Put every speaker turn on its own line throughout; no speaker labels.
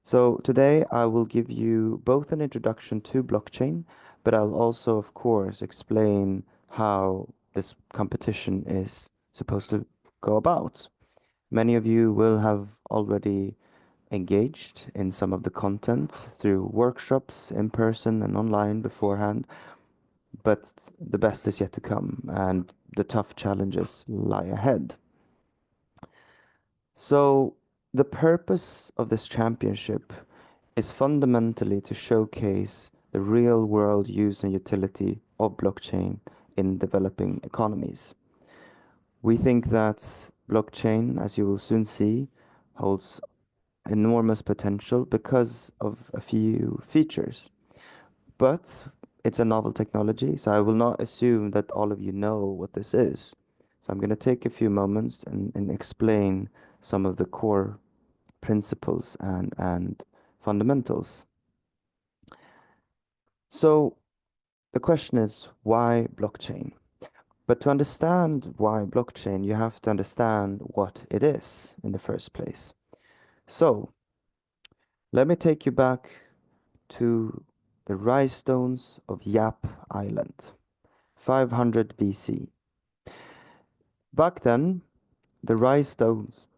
So today I will give you both an introduction to blockchain, but I'll also, of course, explain how this competition is supposed to go about. Many of you will have already engaged in some of the content through workshops in person and online beforehand, but the best is yet to come and the tough challenges lie ahead. So, the purpose of this championship is fundamentally to showcase the real world use and utility of blockchain in developing economies. We think that blockchain, as you will soon see, holds enormous potential because of a few features. But it's a novel technology, so I will not assume that all of you know what this is. So I'm going to take a few moments and explain some of the core principles and fundamentals. So the question is, why blockchain? But to understand why blockchain, you have to understand what it is in the first place. So let me take you back to the rise stones of Yap Island, 500 BC. Back then, the rise stones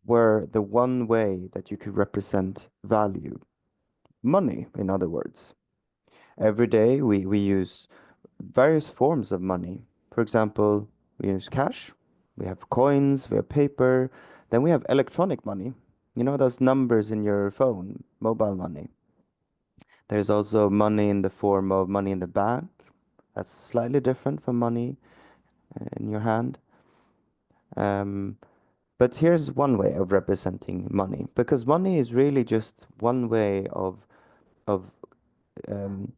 were the one way that you could represent value, money, in other words. Every day we use various forms of money. For example, we use cash, we have coins, we have paper, then we have electronic money. You know those numbers in your phone, mobile money. There's also money in the form of money in the bank. That's slightly different from money in your hand. Um, but here's one way of representing money, because money is really just one way of um,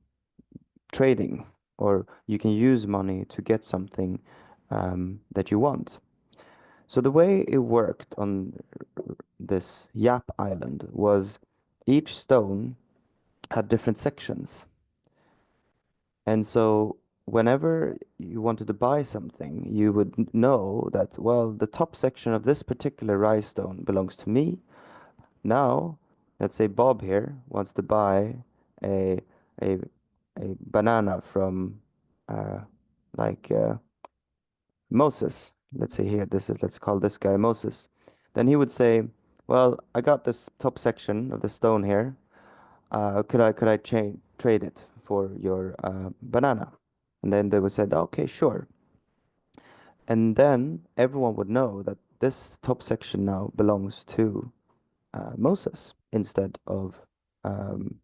trading, or you can use money to get something that you want. So the way it worked on this Yap Island was each stone had different sections. And so whenever you wanted to buy something, you would know that, well, the top section of this particular rice stone belongs to me. Now, let's say Bob here wants to buy a a a banana from uh, like Moses. Let's say here, let's call this guy Moses. Then he would say, "Well, I got this top section of the stone here. Could I trade it for your banana?" And then they would say, "Okay, sure." And then everyone would know that this top section now belongs to Moses instead of um,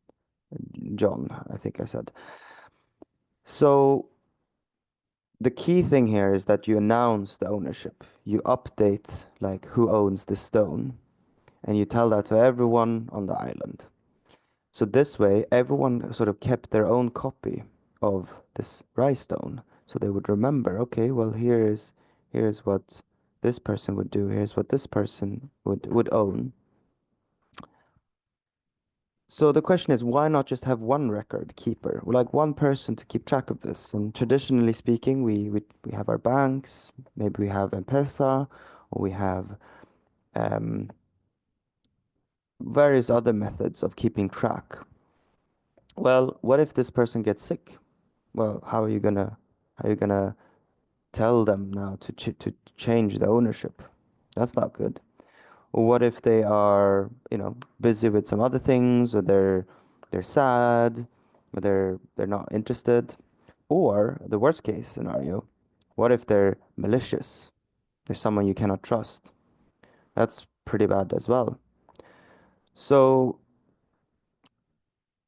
John, I think I said. So the key thing here is that you announce the ownership. You update like who owns the stone, and you tell that to everyone on the island. So this way, everyone sort of kept their own copy of this rice stone. So they would remember, okay, well, here's what this person would do. Here's what this person would own. So the question is, why not just have one record keeper, like one person to keep track of this? And traditionally speaking, we have our banks, maybe we have M-Pesa, or we have um, various other methods of keeping track. Well, what if this person gets sick? Well, how are you gonna tell them now to change the ownership? That's not good. Or what if they are, busy with some other things, or they're sad, or they're not interested? Or the worst case scenario, what if they're malicious? There's someone you cannot trust. That's pretty bad as well. So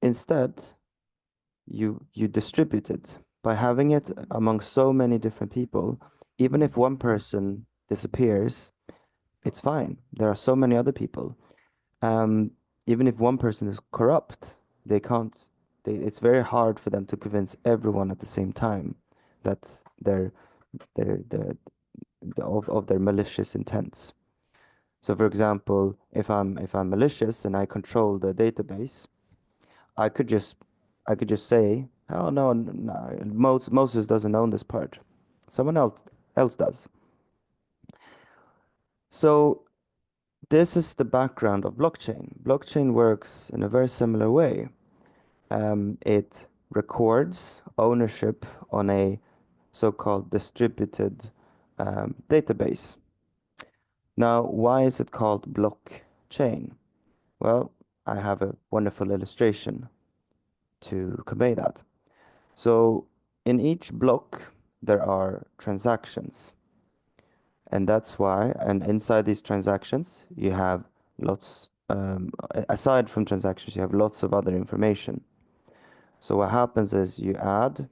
instead, you distribute it by having it among so many different people. Even if one person disappears, it's fine. There are so many other people. Um, Even if one person is corrupt, they can't. It's very hard for them to convince everyone at the same time that they're of their malicious intents. So, for example, if I'm malicious and I control the database, I could just I could just say, oh no, no, Moses doesn't own this part. Someone else does. So This is the background of blockchain. Blockchain works in a very similar way. It records ownership on a so-called distributed database. Now, why is it called blockchain? Well, I have a wonderful illustration to convey that. So, in each block, there are transactions, and that's why, and inside these transactions, you have lots, aside from transactions, you have lots of other information. So, what happens is you add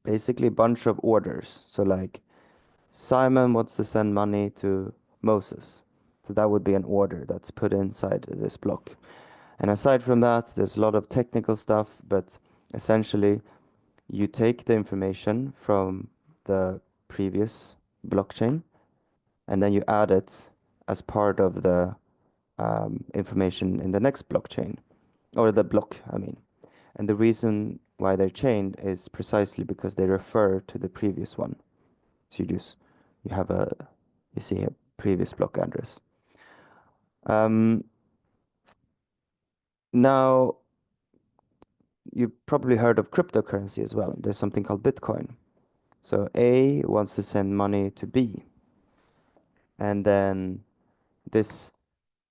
basically a bunch of orders. So, like, Simon wants to send money to Moses. So that would be an order that's put inside this block. And aside from that, there's a lot of technical stuff, but essentially you take the information from the previous blockchain and then you add it as part of the information in the next blockchain, or the block, I mean. And the reason why they're chained is precisely because they refer to the previous one. So you have you see a previous block address. Um, Now, you've probably heard of cryptocurrency as well. There's something called Bitcoin. So A wants to send money to B, and then this,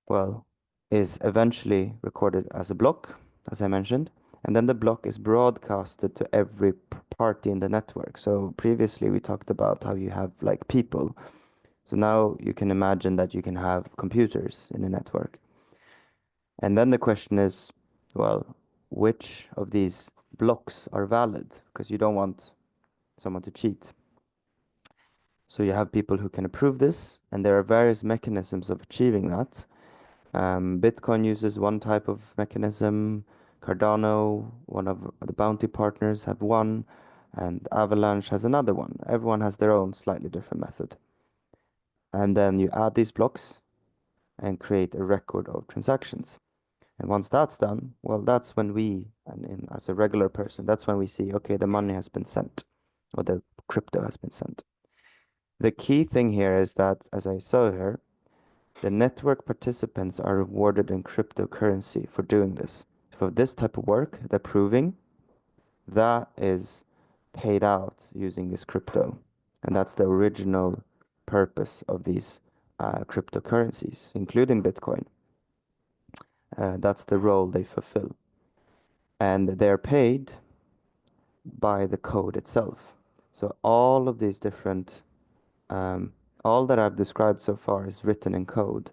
well, is eventually recorded as a block, as I mentioned, and then the block is broadcasted to every party in the network. So previously we talked about how you have like people. So now you can imagine that you can have computers in a network. And then the question is, well, which of these blocks are valid? Because you don't want someone to cheat. So you have people who can approve this, and there are various mechanisms of achieving that. Bitcoin uses one type of mechanism. Cardano, one of the bounty partners, have one, and Avalanche has another one. Everyone has their own slightly different method. And then you add these blocks and create a record of transactions. And once that's done, well, that's when as a regular person, that's when we see, okay, the money has been sent, or the crypto has been sent. The key thing here is that, as I saw here, the network participants are rewarded in cryptocurrency for doing this. For this type of work, the proving, that is paid out using this crypto. And that's the original purpose of these cryptocurrencies, including Bitcoin. That's the role they fulfill. And they're paid by the code itself. So all of these different, um, all that I've described so far is written in code.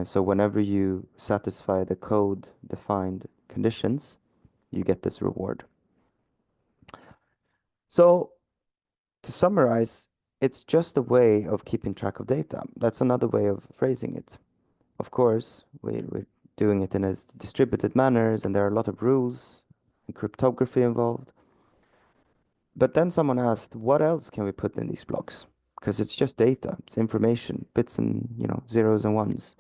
So whenever you satisfy the code defined conditions, you get this reward. So to summarize, it's just a way of keeping track of data. That's another way of phrasing it. Of course, we're doing it in a distributed manners, and there are a lot of rules and cryptography involved. But then someone asked, what else can we put in these blocks? Because it's just data, it's information, bits and, zeros and ones.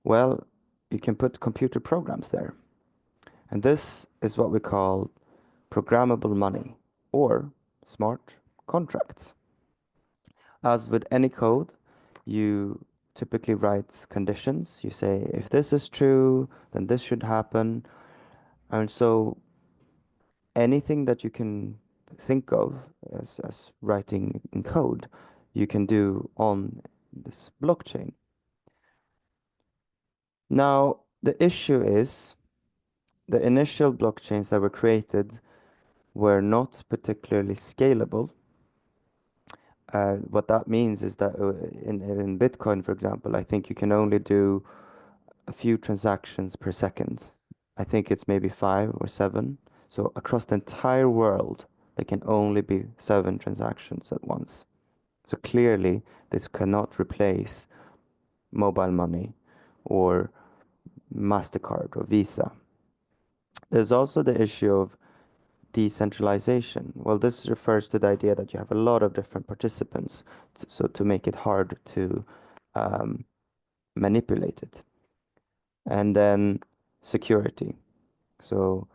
Well, you can put computer programs there. And this is what we call programmable money or smart contracts. As with any code, you typically write conditions. You say, if this is true, then this should happen. And so anything that you can think of as writing in code, you can do on this blockchain. Now, the issue is the initial blockchains that were created were not particularly scalable. What that means is that in Bitcoin, for example, I think you can only do a few transactions per second. I think it's maybe 5 or 7. So across the entire world, there can only be 7 transactions at once. So clearly, this cannot replace mobile money or MasterCard or Visa. There's also the issue of decentralization. Well, this refers to the idea that you have a lot of different participants, so to make it hard to um, manipulate it. And then security. So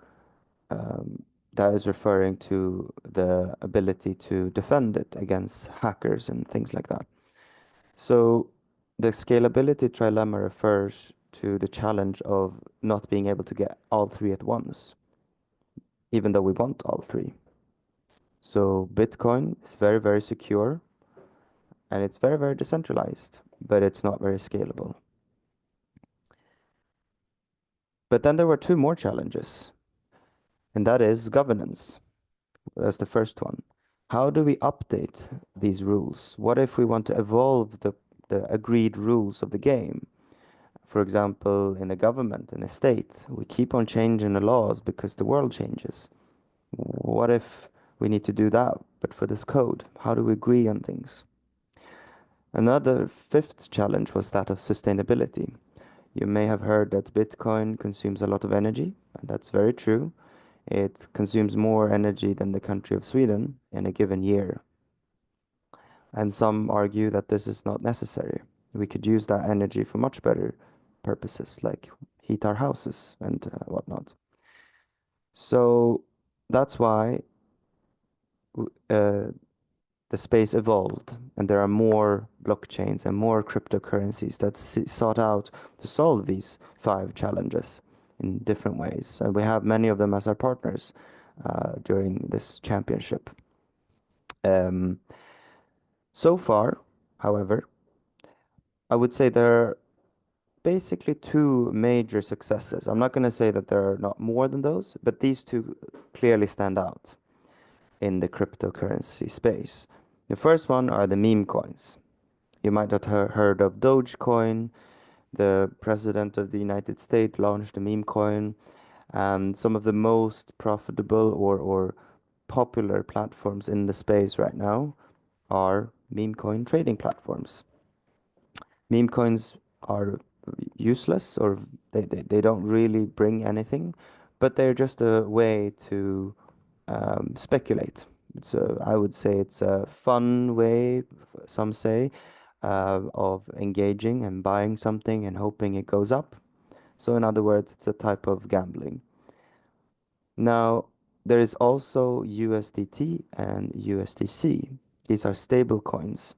um, that is referring to the ability to defend it against hackers and things like that. So The scalability trilemma refers to the challenge of not being able to get all three at once, even though we want all three. So Bitcoin is very, very secure and it's very, very decentralized, but it's not very scalable. But then there were two more challenges, and that is governance. That's the first one. How do we update these rules? What if we want to evolve the agreed rules of the game? For example, in a government, in a state, we keep on changing the laws because the world changes. What if we need to do that, but for this code? How do we agree on things? Another fifth challenge was that of sustainability. You may have heard that Bitcoin consumes a lot of energy, and that's very true. It consumes more energy than the country of Sweden in a given year. And some argue that this is not necessary. We could use that energy for much better purposes, like heat our houses and whatnot. So that's why uh, the space evolved, and there are more blockchains and more cryptocurrencies that sought out to solve these five challenges in different ways. And we have many of them as our partners during this championship. Um, so far, however, I would say there are basically two major successes. I'm not going to say that there are not more than those, but these two clearly stand out in the cryptocurrency space. The first one are the meme coins. You might have heard of Dogecoin. The president of the United States launched a meme coin, and some of the most profitable or popular platforms in the space right now are meme coin trading platforms. Meme coins are useless, or they don't really bring anything, but they're just a way to speculate. I would say it's a fun way, some say, of engaging and buying something and hoping it goes up. So in other words, it's a type of gambling. Now, there is also USDT and USDC. These are stable coins.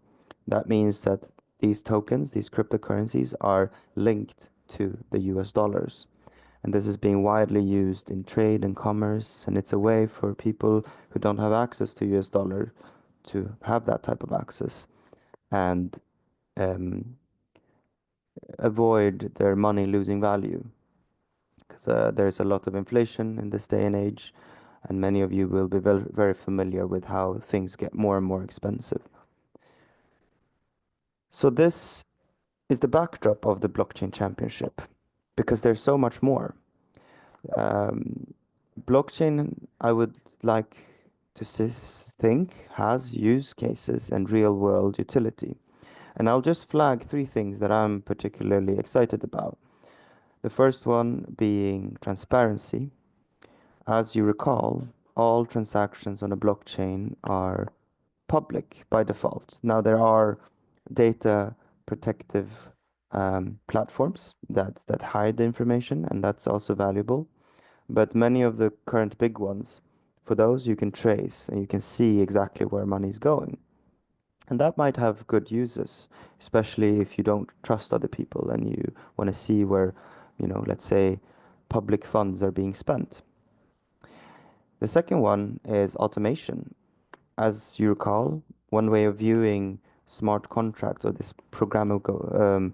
That means that these tokens, these cryptocurrencies, are linked to the US dollars. And this is being widely used in trade and commerce, and it's a way for people who don't have access to US dollar to have that type of access and um, avoid their money losing value. Because there's a lot of inflation in this day and age, and many of you will be very, very familiar with how things get more and more expensive. So this is the backdrop of the blockchain championship, because there's so much more. Um, Blockchain, I would like to think, has use cases and real world utility. And I'll just flag three things that I'm particularly excited about. The first one being transparency. As you recall, all transactions on a blockchain are public by default. Now, there are data protective platforms that hide the information, and that's also valuable. But many of the current big ones, for those you can trace and you can see exactly where money is going. And that might have good uses, especially if you don't trust other people and you want to see where, let's say public funds are being spent. The second one is automation. As you recall, one way of viewing smart contracts or this programmable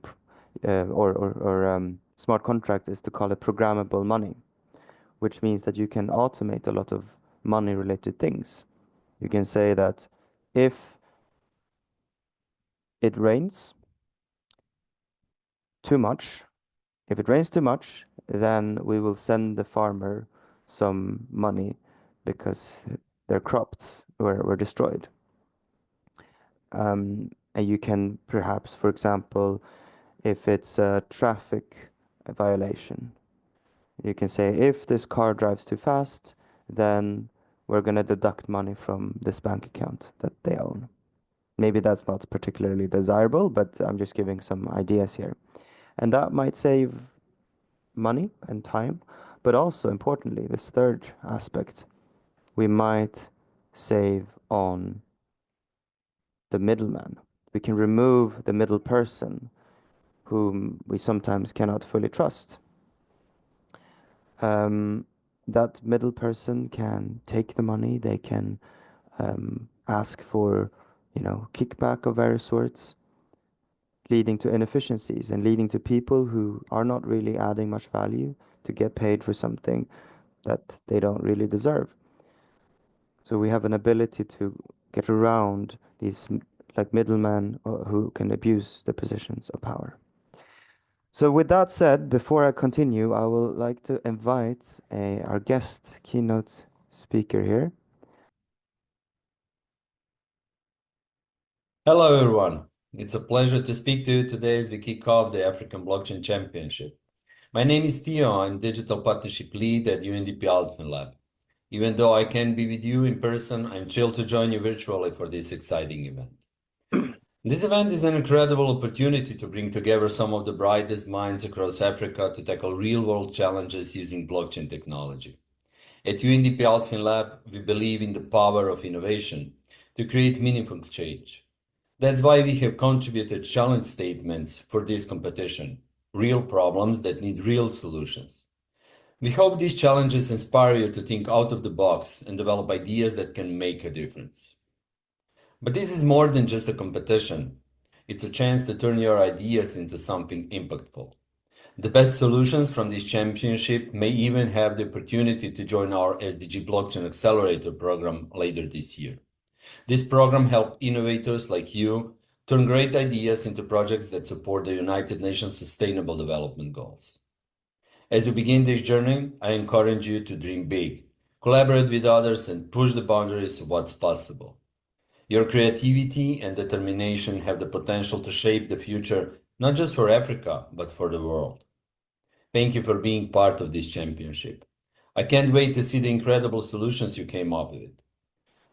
smart contract is to call it programmable money, which means that you can automate a lot of money related things. You can say that if it rains too much, if it rains too much, then we will send the farmer some money because their crops were destroyed. And you can perhaps, for example, if it's a traffic violation, you can say if this car drives too fast, then we're going to deduct money from this bank account that they own. Maybe that's not particularly desirable, but I'm just giving some ideas here. And that might save money and time, but also importantly, this third aspect, we might save on the middleman. We can remove the middle person whom we sometimes cannot fully trust. That middle person can take the money, they can ask for, kickback of various sorts, leading to inefficiencies and leading to people who are not really adding much value to get paid for something that they don't really deserve. So we have an ability to get around these like middlemen who can abuse the positions of power. So with that said, before I continue, I would like to invite our guest keynote speaker here.
Hello, everyone. It's a pleasure to speak to you today as we kick off the African Blockchain Championship. My name is Theo. I'm Digital Partnership Lead at UNDP Altman Lab. Even though I can't be with you in person, I'm thrilled to join you virtually for this exciting event. This event is an incredible opportunity to bring together some of the brightest minds across Africa to tackle real-world challenges using blockchain technology. At UNDP Altman Lab, we believe in the power of innovation to create meaningful change. That's why we have contributed challenge statements for this competition, real problems that need real solutions. We hope these challenges inspire you to think out of the box and develop ideas that can make a difference. But this is more than just a competition. It's a chance to turn your ideas into something impactful. The best solutions from this championship may even have the opportunity to join our SDG Blockchain Accelerator program later this year. This program helps innovators like you turn great ideas into projects that support the United Nations Sustainable Development Goals. As you begin this journey, I encourage you to dream big, collaborate with others, and push the boundaries of what's possible. Your creativity and determination have the potential to shape the future, not just for Africa, but for the world. Thank you for being part of this championship. I can't wait to see the incredible solutions you came up with.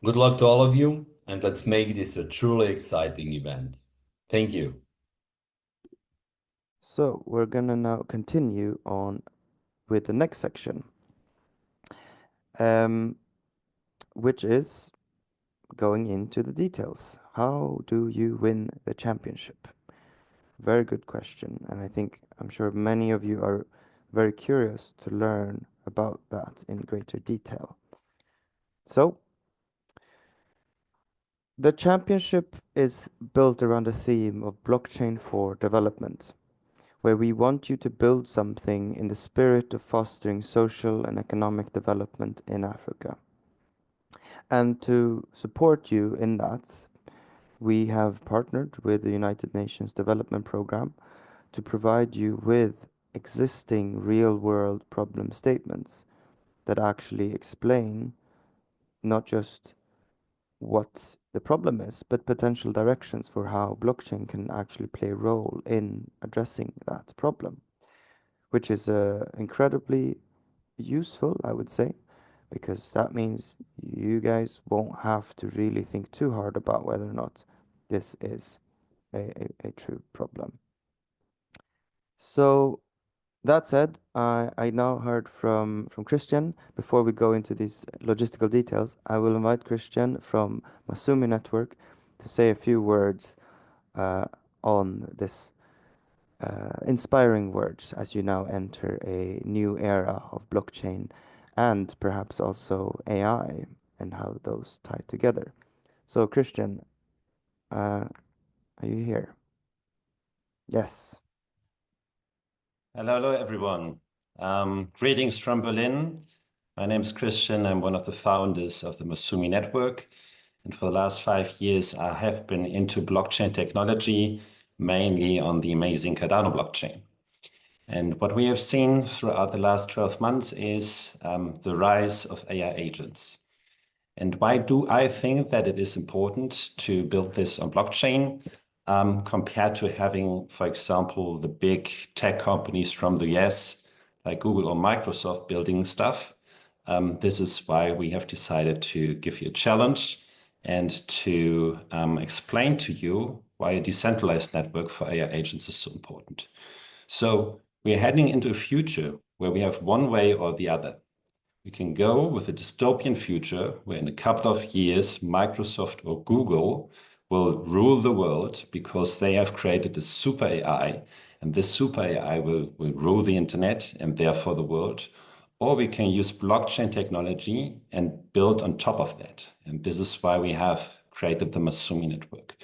Good luck to all of you, and let's make this a truly exciting event. Thank you.
So we're gonna now continue on with the next section, um, which is going into the details. How do you win the championship? Very good question, and I'm sure many of you are very curious to learn about that in greater detail. So, the championship is built around a theme of blockchain for development, where we want you to build something in the spirit of fostering social and economic development in Africa. And to support you in that, we have partnered with the United Nations Development Programme to provide you with existing real-world problem statements that actually explain not just what the problem is, but potential directions for how blockchain can actually play a role in addressing that problem, which is incredibly useful, I would say, because that means you guys won't have to really think too hard about whether or not this is a true problem. So that said, I now heard from Christian. Before we go into these logistical details, I will invite Christian from Masumi Network to say a few words on this inspiring words as you now enter a new era of blockchain and perhaps also AI and how those tie together. So, Christian, are you here? Yes.
Hello, everyone. Greetings from Berlin. My name is Christian. I'm one of the founders of the Masumi Network. And for the last 5 years, I have been into blockchain technology, mainly on the amazing Cardano blockchain. And what we have seen throughout the last 12 months is the rise of AI agents. And why do I think that it is important to build this on blockchain compared to having, for example, the big tech companies from the US, like Google or Microsoft, building stuff? This is why we have decided to give you a challenge and to explain to you why a decentralized network for AI agents is so important. So we are heading into a future where we have one way or the other. We can go with a dystopian future where in a couple of years, Microsoft or Google will rule the world because they have created a super AI, and this super AI will rule the internet and therefore the world. Or we can use blockchain technology and build on top of that. And this is why we have created the Masumi network.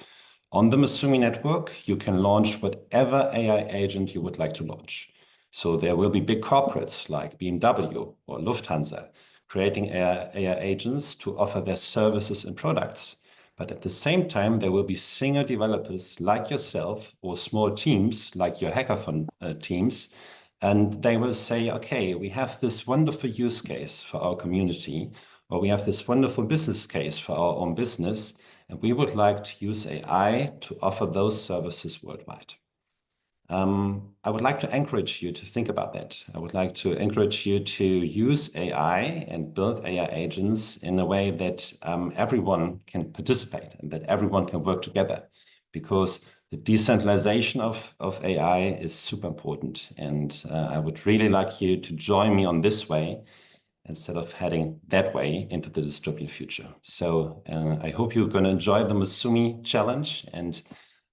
On the Masumi network, you can launch whatever AI agent you would like to launch. So there will be big corporates like BMW or Lufthansa creating AI agents to offer their services and products. But at the same time, there will be single developers like yourself or small teams like your hackathon teams. And they will say, okay, we have this wonderful use case for our community, or we have this wonderful business case for our own business, and we would like to use AI to offer those services worldwide. I would like to encourage you to think about that. I would like to encourage you to use AI and build AI agents in a way that everyone can participate and that everyone can work together, because the decentralization of AI is super important. And I would really like you to join me on this way instead of heading that way into the dystopian future. So I hope you're going to enjoy the Masumi challenge, and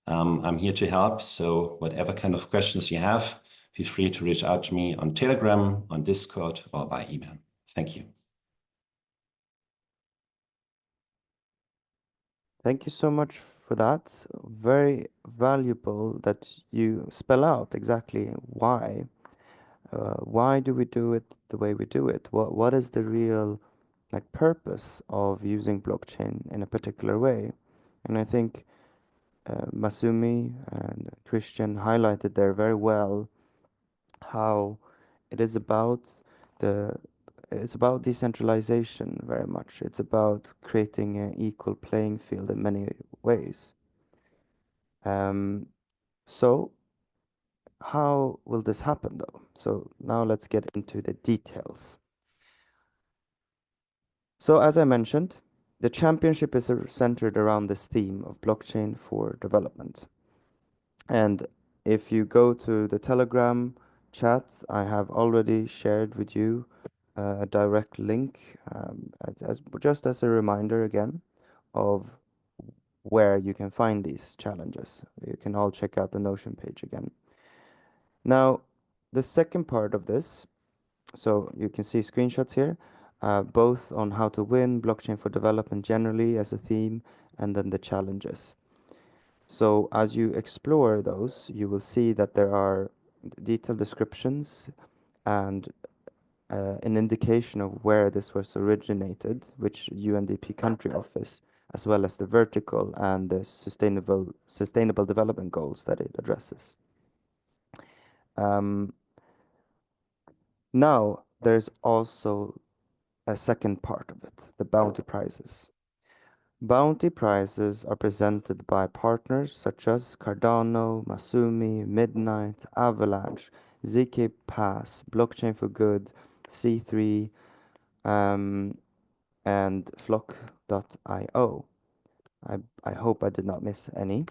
I'm here to help. So whatever kind of questions you have, feel free to reach out to me on Telegram, on Discord, or by email. Thank you.
Thank you so much for that. Very valuable that you spell out exactly why. Why do we do it the way we do it? What is the real like purpose of using blockchain in a particular way? And I think Masumi and Christian highlighted there very well how it is about the it's about decentralization very much. It's about creating an equal playing field in many ways. Um, so how will this happen though? So now let's get into the details. So as I mentioned, the championship is centered around this theme of blockchain for development. And if you go to the Telegram chat, I have already shared with you a direct link, just as a reminder again of where you can find these challenges. You can all check out the Notion page again. Now, the second part of this, so you can see screenshots here, both on how to win, blockchain for development generally as a theme, and then the challenges. So as you explore those, you will see that there are detailed descriptions and an indication of where this was originated, which UNDP country office, as well as the vertical and the sustainable development goals that it addresses. Now, there's also a second part of it, the bounty prizes. Bounty prizes are presented by partners such as Cardano, Masumi, Midnight, Avalanche, ZK Pass, Blockchain for Good, C3, and Flock.io. I hope I did not miss any.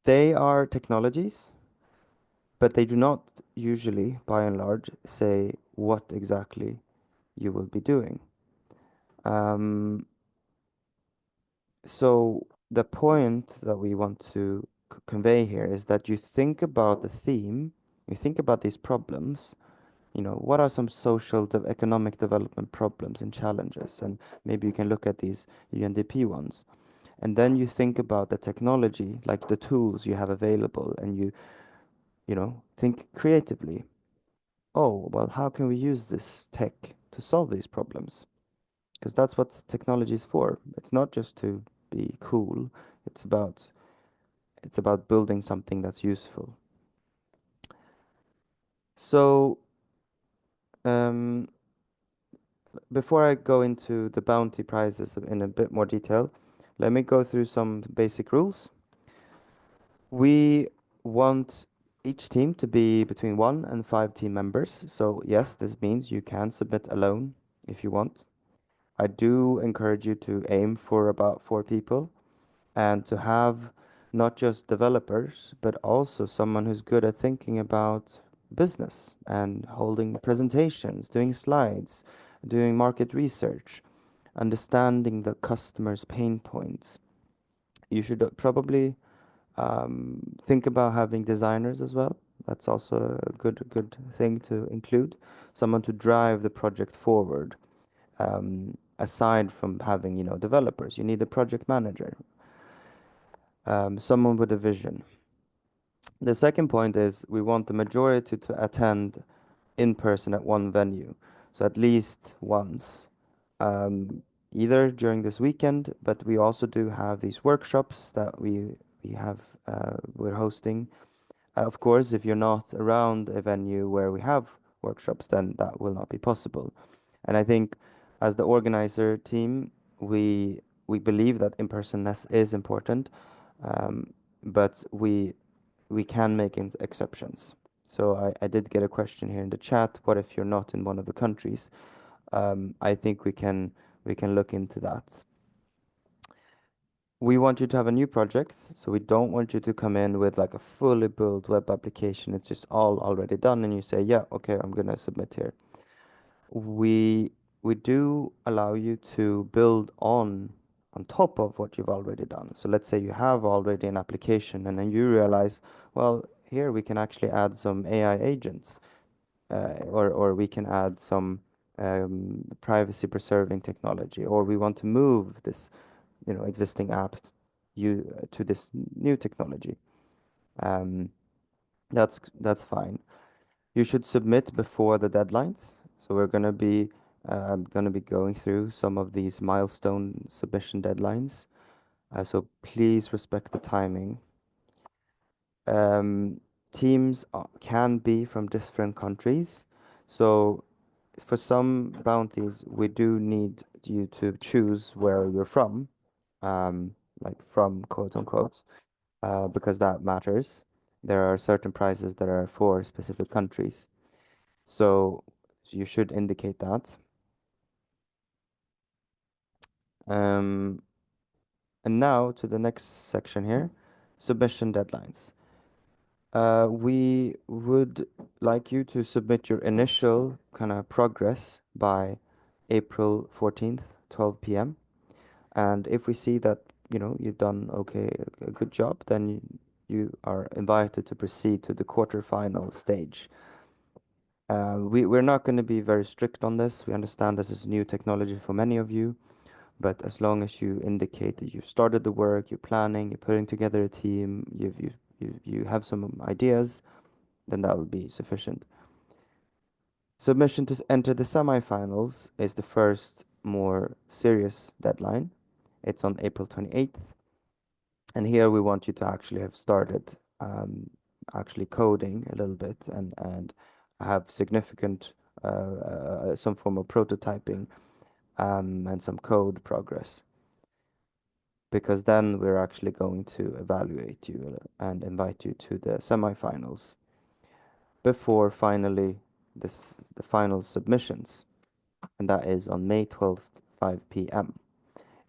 They are technologies, but they do not usually, by and large, say what exactly you will be doing. So the point that we want to convey here is that you think about the theme, you think about these problems, what are some social, economic development problems and challenges? And maybe you can look at these UNDP ones. And then you think about the technology, like the tools you have available, and think creatively. Oh, well, how can we use this tech to solve these problems? Because that's what technology is for. It's not just to be cool. It's about building something that's useful. So, um, before I go into the bounty prizes in a bit more detail, let me go through some basic rules. We want each team to be between 1 and 5 team members. So yes, this means you can submit alone if you want. I do encourage you to aim for about 4 people and to have not just developers, but also someone who's good at thinking about business and holding presentations, doing slides, doing market research. understanding the customer's pain points. You should probably think about having designers as well. That's also a good thing to include. Someone to drive the project forward. Aside from having, developers, you need a project manager, someone with a vision. The second point is we want the majority to attend in person at one venue, so at least once, um, either during this weekend, but we also do have these workshops that we're hosting. Of course, if you're not around a venue where we have workshops, then that will not be possible. And I think as the organizer team, we believe that in-personness is important, but we can make exceptions. So I did get a question here in the chat. What if you're not in one of the countries? I think we can look into that. We want you to have a new project, so we don't want you to come in with like a fully built web application. It's just all already done, and you say, yeah, okay, I'm gonna submit here. We we do allow you to build on top of what you've already done. So let's say you have already an application, and then you realize, well, here we can actually add some AI agents, or we can add some privacy preserving technology, or we want to move this existing app to this new technology. Um, that's fine. You should submit before the deadlines. So we're gonna be going through some of these milestone submission deadlines. So please respect the timing. Um, Teams can be from different countries. So for some bounties, we do need you to choose where you're from, like from quote unquote, because that matters. There are certain prizes that are for specific countries. So you should indicate that. Um, and now to the next section here, submission deadlines. We would like you to submit your initial kind of progress by April 14th, 12 p.m. And if we see that, you've done okay, a good job, then you are invited to proceed to the quarterfinal stage. We're not going to be very strict on this. We understand this is new technology for many of you, but as long as you indicate that you've started the work, you're planning, you're putting together a team, you have some ideas, then that will be sufficient. Submission to enter the semifinals is the first more serious deadline. It's on April 28th. And here we want you to actually have started actually coding a little bit and have significant some form of prototyping and some code progress. Because then we're actually going to evaluate you and invite you to the semifinals before finally the final submissions, and that is on May 12th, 5 p.m.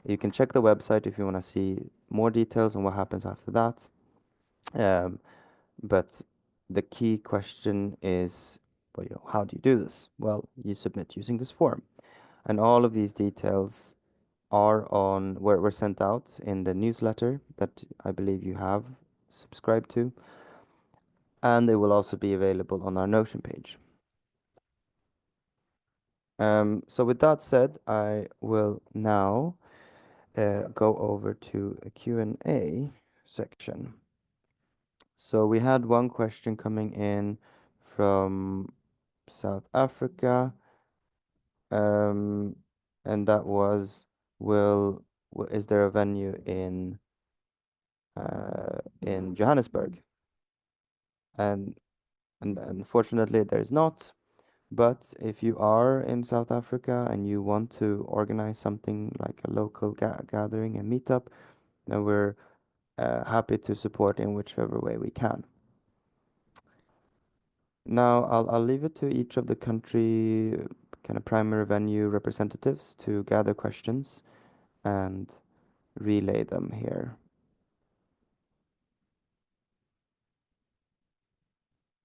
You can check the website if you want to see more details on what happens after that. Um, but the key question is, well, how do you do this? Well, you submit using this form, and all of these details were sent out in the newsletter that I believe you have subscribed to, and they will also be available on our Notion page. So with that said, I will now go over to a Q&A section. So we had one question coming in from South Africa, and that was, is there a venue in Johannesburg? And unfortunately, there's not. But if you are in South Africa and you want to organize something like a local gathering and meetup, then we're happy to support in whichever way we can. Now, I'll leave it to each of the country kind of primary venue representatives to gather questions and relay them here.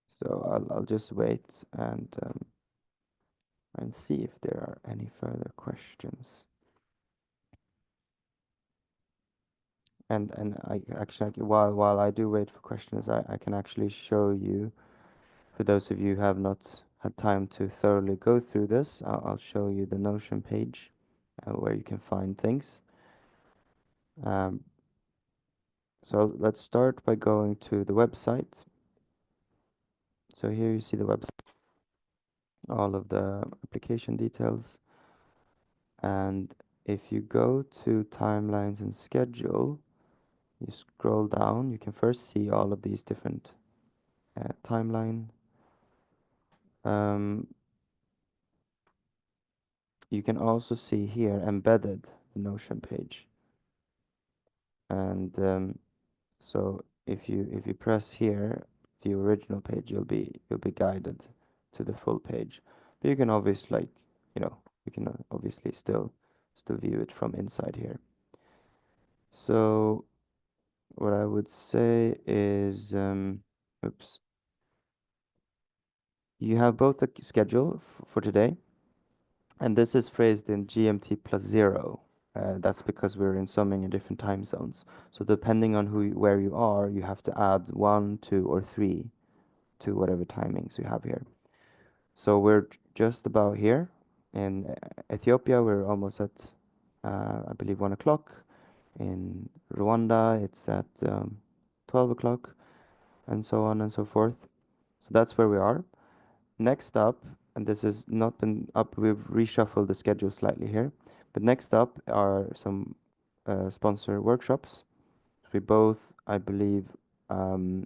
So I'll just wait and see if there are any further questions. And I actually, while I do wait for questions, I can actually show you, for those of you who have not had time to thoroughly go through this, I'll show you the Notion page where you can find things. Um, so let's start by going to the website. So here you see the website, all of the application details. And if you go to timelines and schedule, you scroll down, you can first see all of these different timeline. Um, you can also see here embedded the Notion page. And so if you press here, view original page, you'll be guided to the full page. But you can obviously you can obviously still view it from inside here. So what I would say is, oops, you have both the schedule for today, and this is phrased in GMT plus 0. That's because we're in so many different time zones. So depending on where you are, you have to add 1, 2, or 3 to whatever timings you have here. So we're just about here. In Ethiopia, we're almost at, I believe, 1 o'clock. In Rwanda, it's at 12 o'clock, and so on and so forth. So that's where we are. Next up, and this has not been up, we've reshuffled the schedule slightly here, but next up are some sponsor workshops. We both, I believe we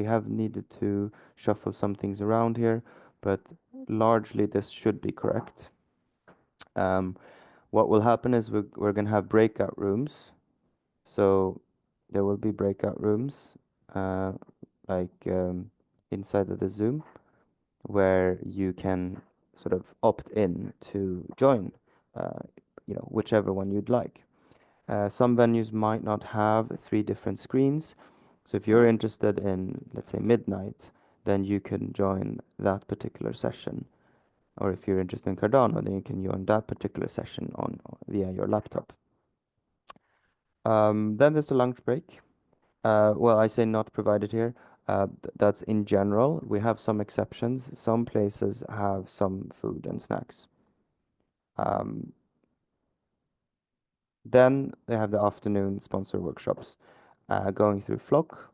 have needed to shuffle some things around here, but largely this should be correct. Um, what will happen is we're gonna have breakout rooms. So there will be breakout rooms, uh, like inside of the Zoom, where you can sort of opt in to join, uh, whichever one you'd like. Some venues might not have 3 different screens. So if you're interested in, let's say, midnight, then you can join that particular session. Or if you're interested in Cardano, then you can join that particular session via your laptop. Then there's a lunch break. Well, I say not provided here. That's in general. We have some exceptions. Some places have some food and snacks. Um, then they have the afternoon sponsor workshops, going through Flock,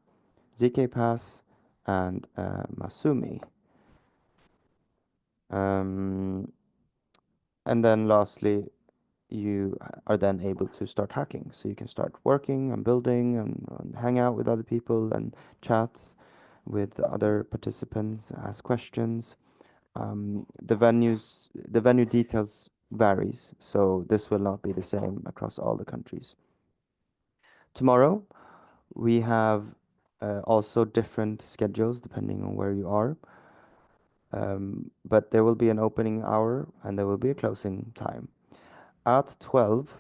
ZK Pass, and Masumi. Um, and then lastly, you are then able to start hacking. So you can start working and building and hang out with other people and chat with other participants, ask questions. The venue details varies, so this will not be the same across all the countries. Tomorrow, we have also different schedules depending on where you are. But there will be an opening hour and there will be a closing time. At 12,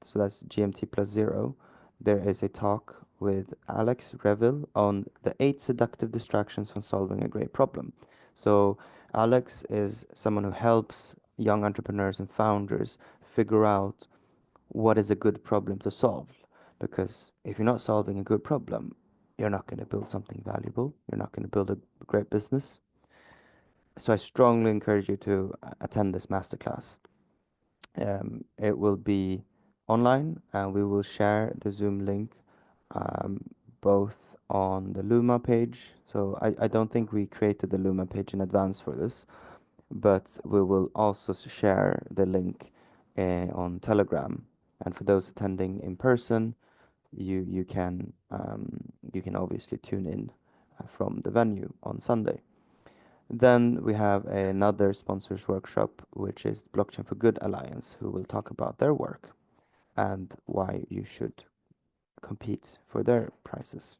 so that's GMT plus 0, there is a talk with Alex Reville on the 8 seductive distractions from solving a great problem. So Alex is someone who helps young entrepreneurs and founders figure out what is a good problem to solve. Because if you're not solving a good problem, you're not going to build something valuable. You're not going to build a great business. So I strongly encourage you to attend this masterclass. It will be online, and we will share the Zoom link um, both on the Luma page. So I don't think we created the Luma page in advance for this, but we will also share the link on Telegram. And for those attending in person, you can obviously tune in from the venue on Sunday. Then we have another sponsors workshop, which is Blockchain for Good Alliance, who will talk about their work and why you should compete for their prizes.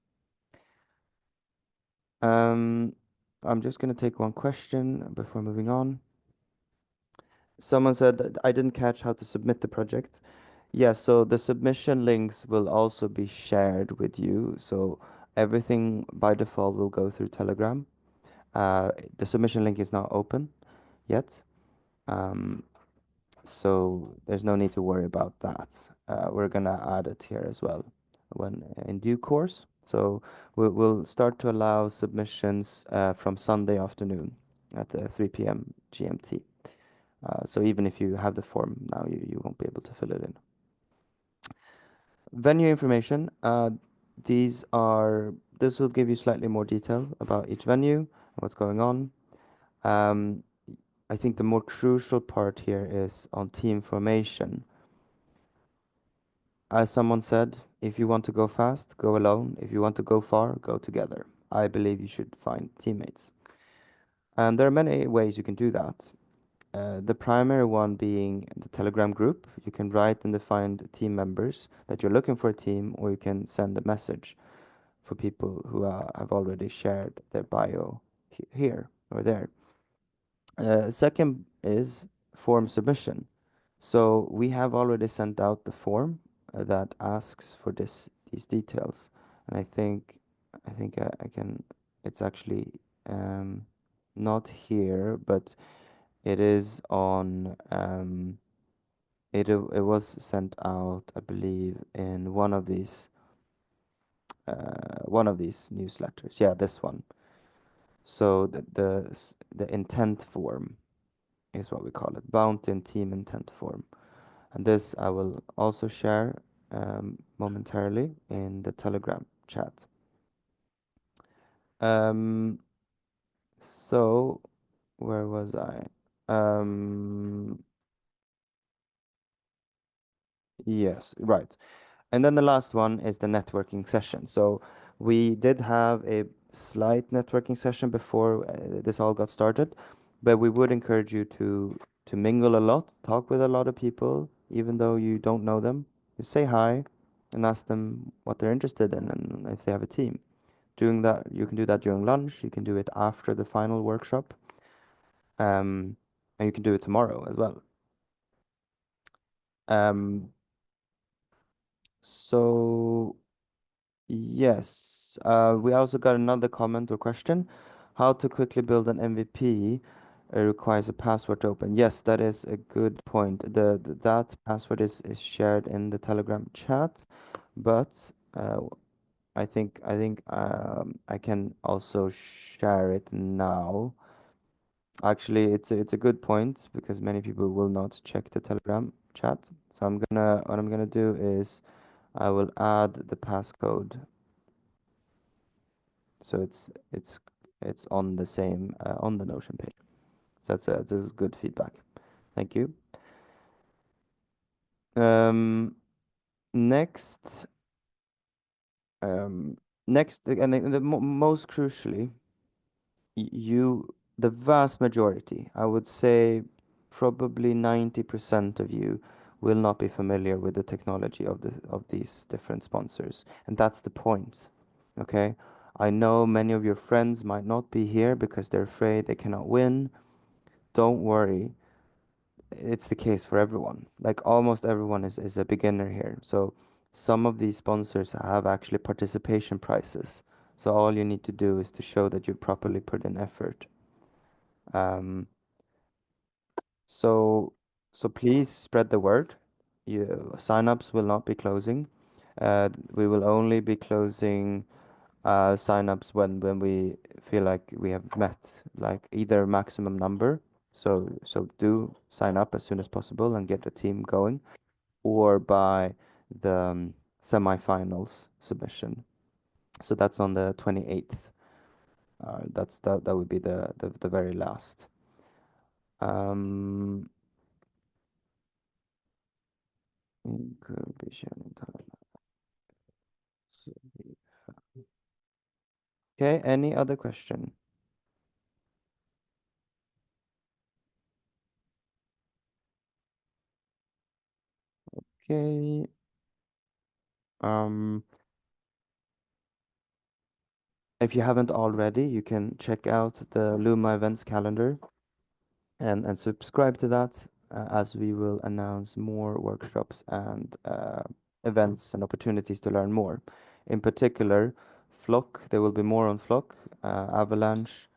I'm just going to take one question before moving on. Someone said that I didn't catch how to submit the project. Yeah, so the submission links will also be shared with you. So everything by default will go through Telegram. The submission link is not open yet. Um, So there's no need to worry about that. We're gonna add it here as well when in due course. So we'll start to allow submissions from Sunday afternoon at 3 p.m. GMT. So even if you have the form now, you won't be able to fill it in. Venue information. This will give you slightly more detail about each venue and what's going on. Um, I think the more crucial part here is on team formation. As someone said, if you want to go fast, go alone. If you want to go far, go together. I believe you should find teammates. And there are many ways you can do that. The primary one being the Telegram group. You can write and define team members that you're looking for a team, or you can send a message for people who have already shared their bio here or there. Second is form submission. So we have already sent out the form that asks for these details, and I can. It's actually not here, but it is on. It was sent out, I believe, in one of these newsletters. Yeah, this one. So the intent form is what we call it, bound in team intent form. And this I will also share momentarily in the Telegram chat. Um, so where was I? Yes, right. And then the last one is the networking session. So we did have a slight networking session before this all got started, but we would encourage you to mingle a lot, talk with a lot of people, even though you don't know them. Just say hi and ask them what they're interested in and if they have a team. Doing that, you can do that during lunch. You can do it after the final workshop, and you can do it tomorrow as well. Um, so yes, we also got another comment or question. How to quickly build an MVP requires a password to open. Yes, that is a good point. That password is shared in the Telegram chat, but I think I can also share it now. Actually, it's a good point because many people will not check the Telegram chat. So what I'm gonna do is I will add the passcode. So it's on the same on the Notion page. So this is good feedback. Thank you. Um, next, um, next, and the most crucially, the vast majority, I would say, probably 90% of you will not be familiar with the technology of these different sponsors, and that's the point. Okay, I know many of your friends might not be here because they're afraid they cannot win. Don't worry. It's the case for everyone. Like almost everyone is a beginner here. So some of these sponsors have actually participation prizes. So all you need to do is to show that you properly put in effort. Um, so so please spread the word. Signups will not be closing. We will only be closing signups when we feel like we have met like either maximum number. So do sign up as soon as possible and get the team going, or by the semifinals submission. So that's on the 28th. That would be the very last. Um, okay, any other question? Okay. Um, if you haven't already, you can check out the Luma events calendar and subscribe to that as we will announce more workshops and events and opportunities to learn more. In particular, Flock, there will be more on Flock, Avalanche,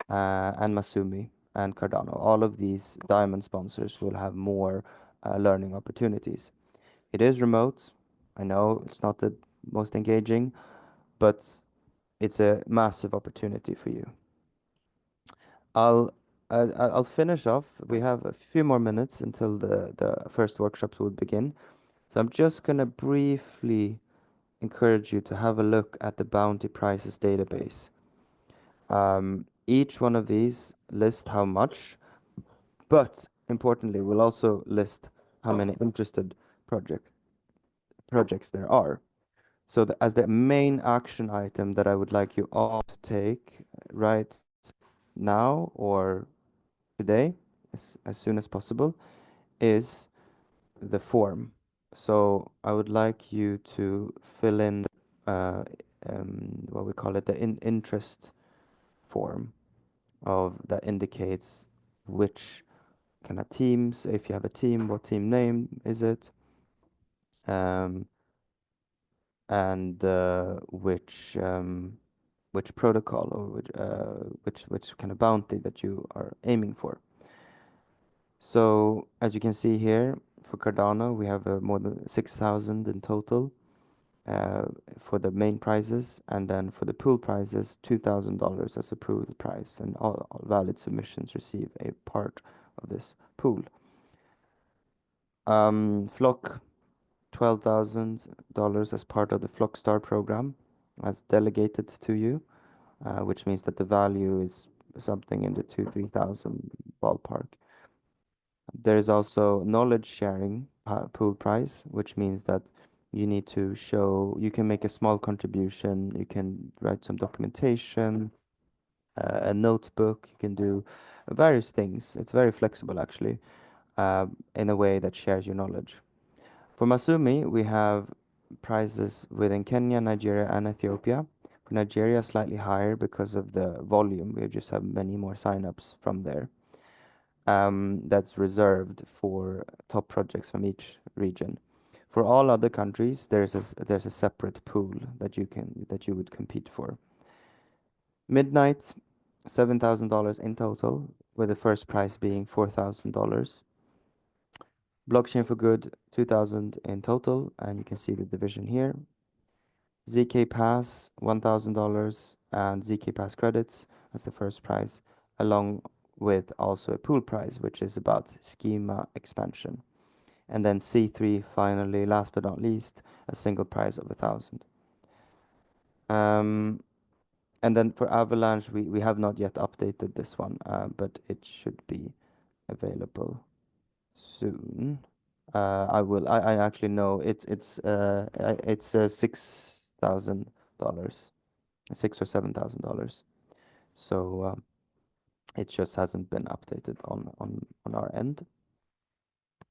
and Masumi. and Cardano. All of these diamond sponsors will have more learning opportunities. It is remote. I know it's not the most engaging, but it's a massive opportunity for you. I'll I'll finish off. We have a few more minutes until the first workshops will begin. So I'm just gonna briefly encourage you to have a look at the bounty prices database. Each one of these list how much, but importantly, we'll also list how many interested projects there are. So as the main action item that I would like you all to take right now or today, as soon as possible, is the form. So I would like you to fill in uh, what we call it, the interest form of that indicates which kind of teams, if you have a team, what team name is it, um, and which protocol or which kind of bounty that you are aiming for. So as you can see here, for Cardano, we have more than 6,000 in total uh, for the main prizes, and then for the pool prizes, $2,000 as a pool prize, and all valid submissions receive a part of this pool. Flock, $12,000 as part of the Flock Star program, as delegated to you, which means that the value is something in the 2-3,000 ballpark. There is also knowledge sharing pool prize, which means that you need to show, you can make a small contribution, you can write some documentation, a notebook, you can do various things. It's very flexible actually, in a way that shares your knowledge. For Masumi, we have prizes within Kenya, Nigeria, and Ethiopia. For Nigeria, slightly higher because of the volume. We just have many more signups from there. That's reserved for top projects from each region. For all other countries, there's a separate pool that you would compete for. Midnight, $7,000 in total, with the first prize being $4,000. Blockchain for Good, 2,000 in total, and you can see the division here. ZK Pass, $1,000, and ZK Pass credits as the first prize, along with also a pool prize, which is about schema expansion. And then C3, finally, last but not least, a single prize of 1,000. And then for Avalanche, we have not yet updated this one, but it should be available soon. I actually know it's $6,000, $6 or $7,000. So it just hasn't been updated on our end.